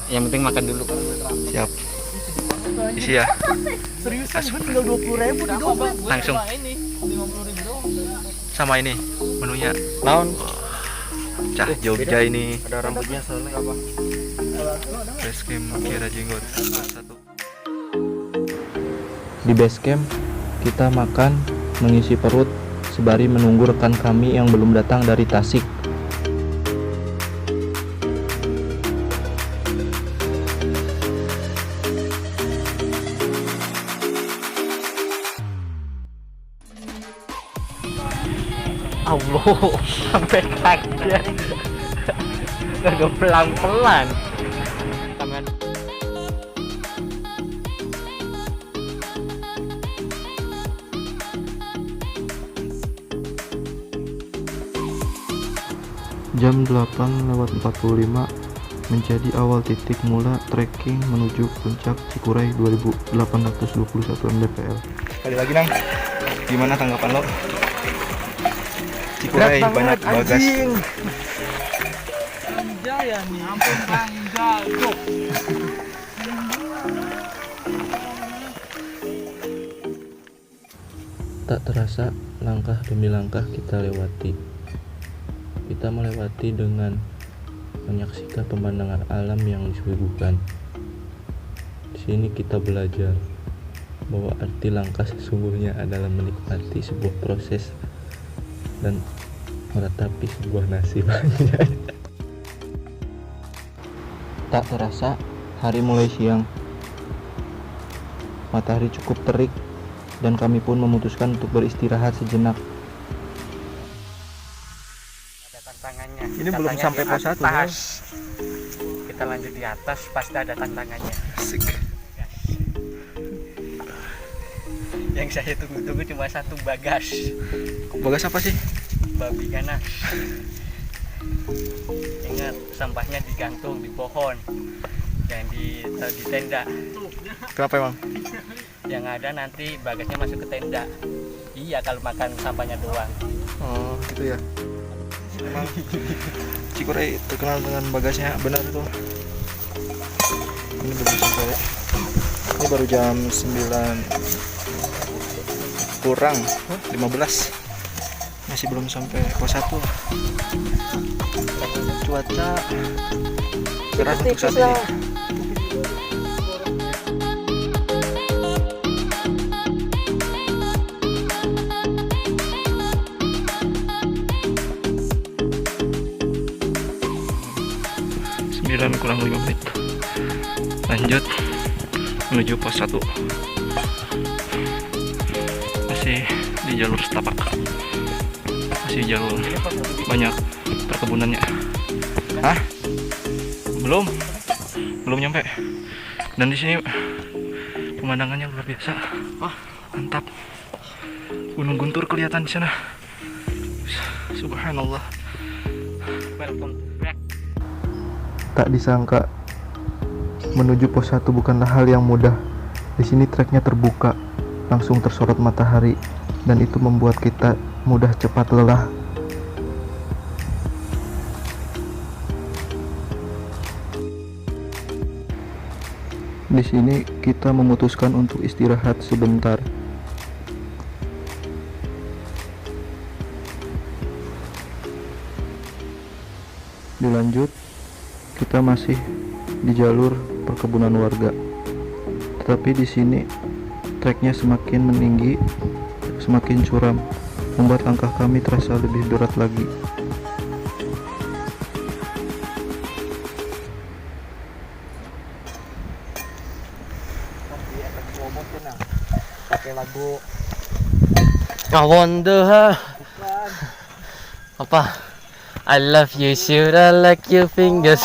Yang penting makan dulu. Siap. Isi ya. Seriusan gue tinggal 20.000 di dompet. Langsung. Ini 50.000 doang. Sama ini menunya. Naon? Cah Jogja ini. Ada rambutnya soalnya apa? Base camp Kiara Jenggot. Satu. Di base camp, kita makan, mengisi perut, sembari menunggu rekan kami yang belum datang dari Tasik. Allah, sampai kaget. Agak pelan-pelan. Tangan. Jam 8:45 menjadi awal titik mula trekking menuju puncak Cikuray 2821 mdpl. Sekali lagi Nang. Gimana tanggapan lo? Cikuray banyak bagas. Jaya nih. Ampun Bang, jago. Tak terasa langkah demi langkah kita lewati. Kita melewati dengan menyaksikan pemandangan alam yang disuguhkan. Di sini kita belajar bahwa arti langkah sesungguhnya adalah menikmati sebuah proses dan meratapi sebuah nasib. Tak terasa hari mulai siang. Matahari cukup terik dan kami pun memutuskan untuk beristirahat sejenak. Ada tantangannya. Ini belum Katanya sampai di pos 1 atas. Kita lanjut di atas, pasti ada tantangannya. Asik. Yang saya tunggu-tunggu cuma satu bagas. Bagas apa sih? Babi ganas. Ingat, sampahnya digantung di pohon, yang di tenda. Kenapa emang? Yang ada nanti bagasnya masuk ke tenda. Iya, kalau makan sampahnya doang. Oh gitu ya. Emang Cikuray terkenal dengan bagasnya, benar itu. Ini belum sampai. Ini baru jam 9 kurang 15. Masih belum sampai pos 1. Cuaca cerah untuk saat ini. Kurang 5 menit. Lanjut menuju pos 1. Masih di jalur setapak. Masih jalur banyak perkebunannya. Hah? Belum nyampe. Dan di sini pemandangannya luar biasa. Wah, mantap. Gunung Guntur kelihatan di sana. Subhanallah. Welcome back. Tak disangka menuju pos 1 bukanlah hal yang mudah. Di sini treknya terbuka, langsung tersorot matahari, dan itu membuat kita mudah cepat lelah. Di sini kita memutuskan untuk istirahat sebentar. Dilanjut, kita masih di jalur perkebunan warga. Tetapi di sini treknya semakin meninggi, semakin curam, membuat langkah kami terasa lebih berat lagi. Pakai lagu I wonder apa? I love you, should I like your fingers?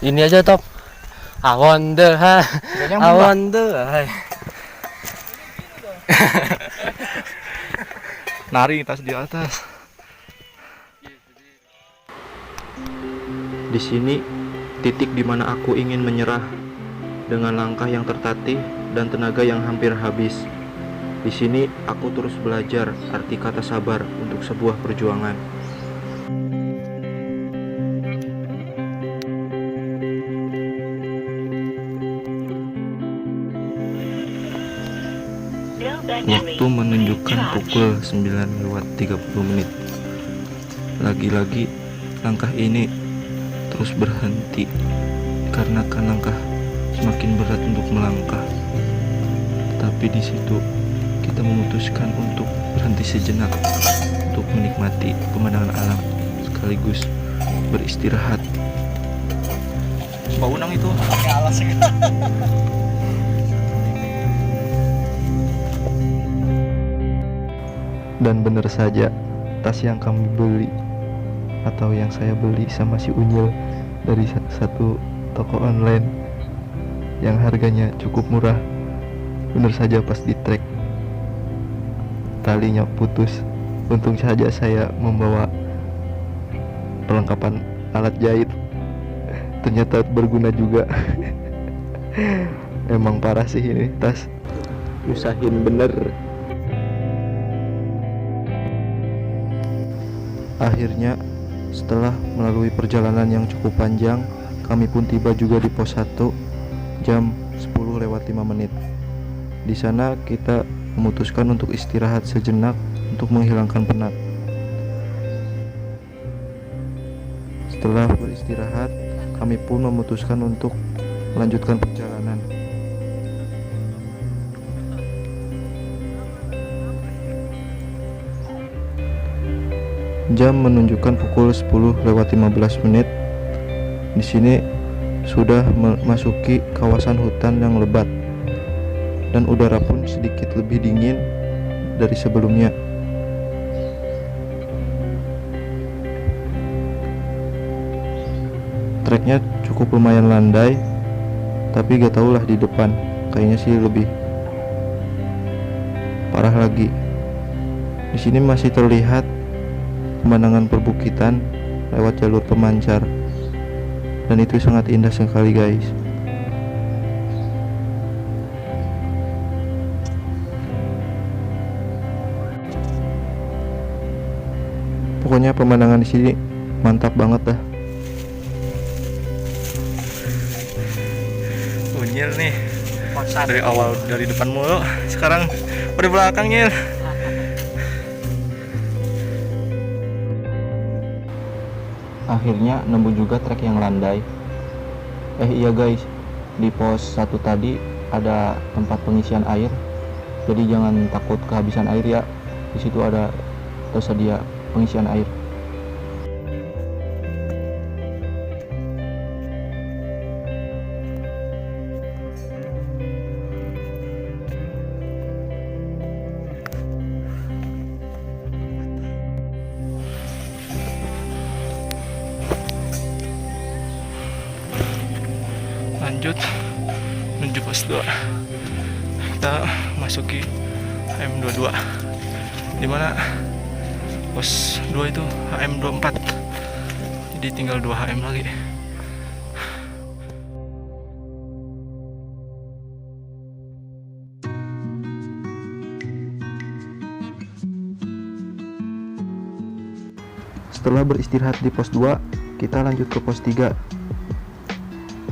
Ini aja top. I wonder, I wonder. Nari tas di atas. Di sini titik di mana aku ingin menyerah dengan langkah yang tertatih dan tenaga yang hampir habis. Di sini aku terus belajar arti kata sabar untuk sebuah perjuangan. Waktu menunjukkan pukul 9:30 menit. Lagi-lagi langkah ini terus berhenti karena langkah semakin berat untuk melangkah. Tapi di situ kita memutuskan untuk berhenti sejenak untuk menikmati pemandangan alam sekaligus beristirahat. Mbak Unang itu Pakai alas ya. Dan benar saja, tas yang kami beli atau yang saya beli sama si Unyil dari satu toko online yang harganya cukup murah, benar saja pas di trek talinya putus. Untung saja saya membawa perlengkapan alat jahit, ternyata berguna juga. Emang parah sih ini tas, nyusahin bener. Akhirnya, setelah melalui perjalanan yang cukup panjang, kami pun tiba juga di pos 1 jam 10:05. Di sana kita memutuskan untuk istirahat sejenak untuk menghilangkan penat. Setelah beristirahat, kami pun memutuskan untuk melanjutkan perjalanan. Jam menunjukkan pukul 10:15. Di sini sudah memasuki kawasan hutan yang lebat dan udara pun sedikit lebih dingin dari sebelumnya. Treknya cukup lumayan landai, tapi gak tau lah di depan kayaknya sih lebih parah lagi. Di sini masih terlihat pemandangan perbukitan lewat jalur pemancar, dan itu sangat indah sekali guys. Pokoknya pemandangan di sini mantap banget dah. Unyil nih dari awal dari depan mulu, sekarang udah belakang Nyil. Akhirnya nemu juga trek yang landai. Iya guys, di pos 1 tadi ada tempat pengisian air, jadi jangan takut kehabisan air ya. Di situ ada tersedia pengisian air. Lanjut menuju pos 2. Kita masuki HM22, dimana pos 2 itu HM24, jadi tinggal 2 HM lagi. Setelah beristirahat di pos 2, kita lanjut ke pos 3.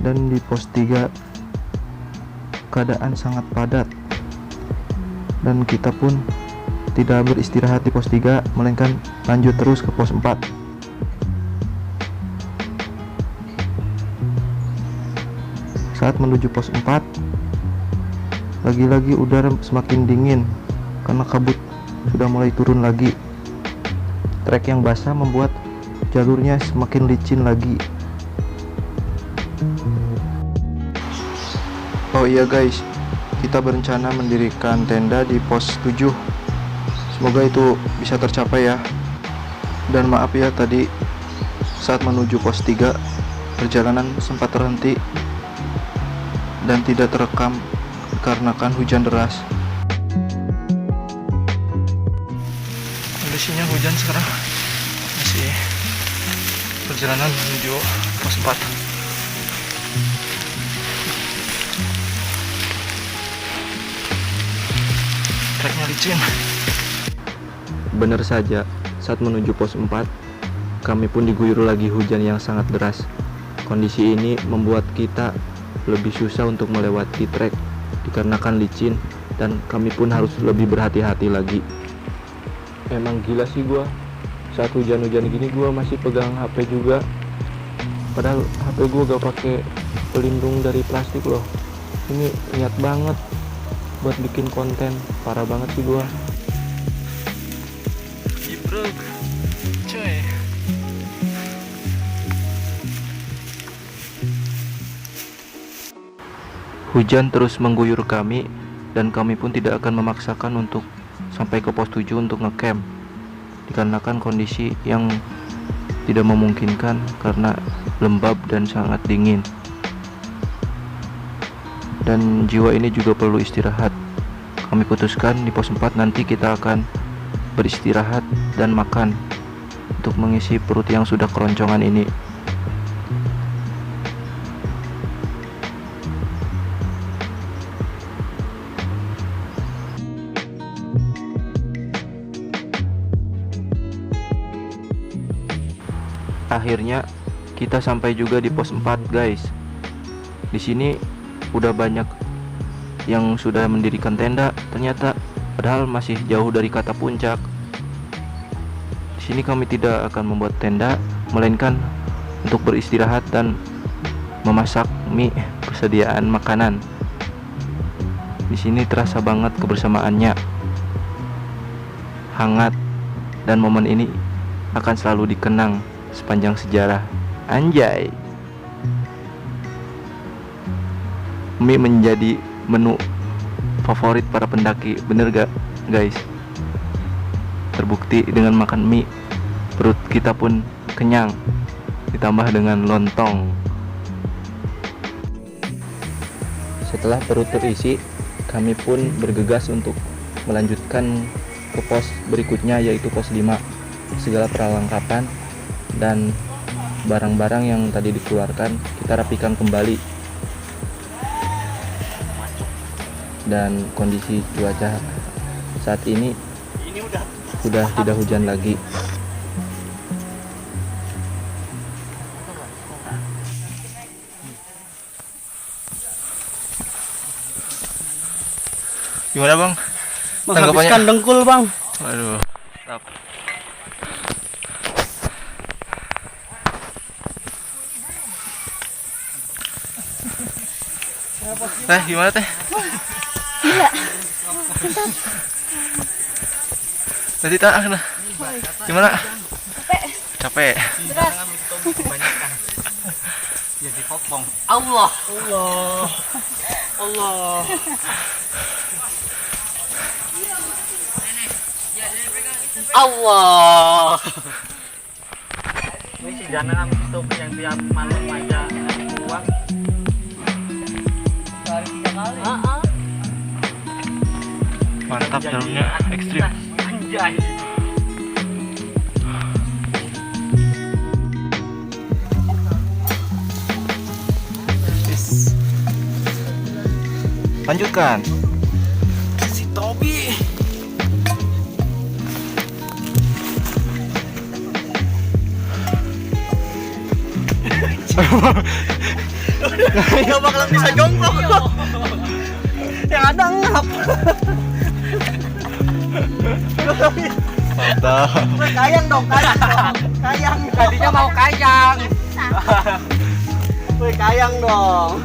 Dan di pos 3 keadaan sangat padat, dan kita pun tidak beristirahat di pos 3, melainkan lanjut terus ke pos 4. Saat menuju pos 4, lagi-lagi udara semakin dingin karena kabut sudah mulai turun lagi. Trek yang basah membuat jalurnya semakin licin lagi. Oh iya guys, kita berencana mendirikan tenda di pos 7. Semoga itu bisa tercapai ya. Dan maaf ya tadi saat menuju pos 3 perjalanan sempat terhenti dan tidak terekam dikarenakan hujan deras. Kondisinya hujan sekarang, masih perjalanan menuju pos 4. Treknya tempatnya licin. Benar saja, saat menuju pos 4, kami pun diguyur lagi hujan yang sangat deras. Kondisi ini membuat kita lebih susah untuk melewati trek dikarenakan licin, dan kami pun harus lebih berhati-hati lagi. Emang gila sih gua, saat hujan-hujan gini gua masih pegang HP juga. Padahal HP gua gak pakai pelindung dari plastik loh. Ini niat banget buat bikin konten, parah banget sih gua. Ibruk, cuy. Hujan terus mengguyur kami, dan kami pun tidak akan memaksakan untuk sampai ke pos 7 untuk ngecamp, dikarenakan kondisi yang tidak memungkinkan karena lembab dan sangat dingin. Dan jiwa ini juga perlu istirahat. Kami putuskan di pos 4 nanti kita akan beristirahat dan makan untuk mengisi perut yang sudah keroncongan ini. Akhirnya kita sampai juga di pos 4, guys. Di sini udah banyak yang sudah mendirikan tenda ternyata, padahal masih jauh dari kata puncak. Di sini kami tidak akan membuat tenda, melainkan untuk beristirahat dan memasak mie persediaan makanan. Di sini terasa banget kebersamaannya, hangat, dan momen ini akan selalu dikenang sepanjang sejarah. Anjay. Mie menjadi menu favorit para pendaki, bener gak guys? Terbukti dengan makan mie, perut kita pun kenyang, ditambah dengan lontong. Setelah perut terisi, kami pun bergegas untuk melanjutkan ke pos berikutnya, yaitu pos 5. Segala perlengkapan dan barang-barang yang tadi dikeluarkan kita rapikan kembali, dan kondisi cuaca saat ini sudah tidak hujan lagi. Gimana bang? Menghabiskan dengkul bang. Aduh. Teh, gimana teh? Gila. Tadi tak kena. Gimana? Capek. Berat. Jadi kopong. Allah. Allah. Ini si Jana itu yang tiap malam aja buang. Sehari 3 kali. Mantap, jalurnya ekstrim. Anjay. Lanjutkan. Si Tobi. Gak bakalan bisa jongkok. Yang ada ngap. Mantap. Kayang dong, kayang. Tadinya mau kayang. Woi, kayang dong.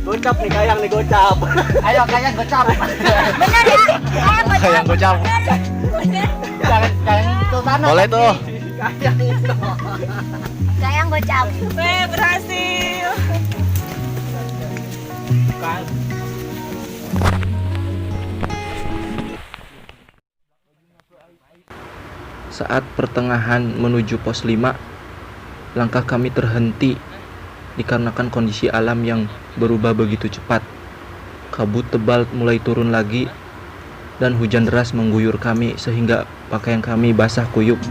Gocap nih, kayang nih, gocap. Ayo kayang gocap. Bener ya? Kayang gocap. Jangan itu tanah. Boleh tuh. Kayang dong. Sayang gocap. Berhasil. Saat pertengahan menuju pos 5, langkah kami terhenti dikarenakan kondisi alam yang berubah begitu cepat. Kabut tebal mulai turun lagi dan hujan deras mengguyur kami sehingga pakaian kami basah kuyup.